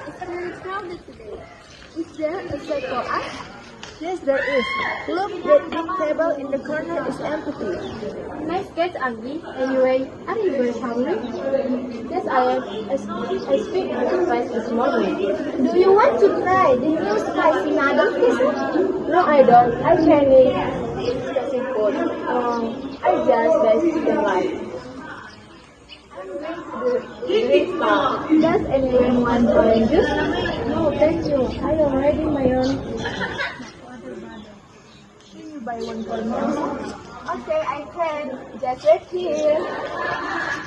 It's very crowded today. Is there a seat for us? Yes, there is. Look, the big table in the corner is empty. Nice catch, Angie. Anyway, are you very hungry? Yes, I am. I speak with friends this morning. Do you want to try the new spicy noodles pizza? No, I don't. I can eat spicy food. I just like chicken rice. Drink now. Does anyone want orange juice? No, thank you. I am ready my own. Can you buy one for me? Okay, I can. Just wait here.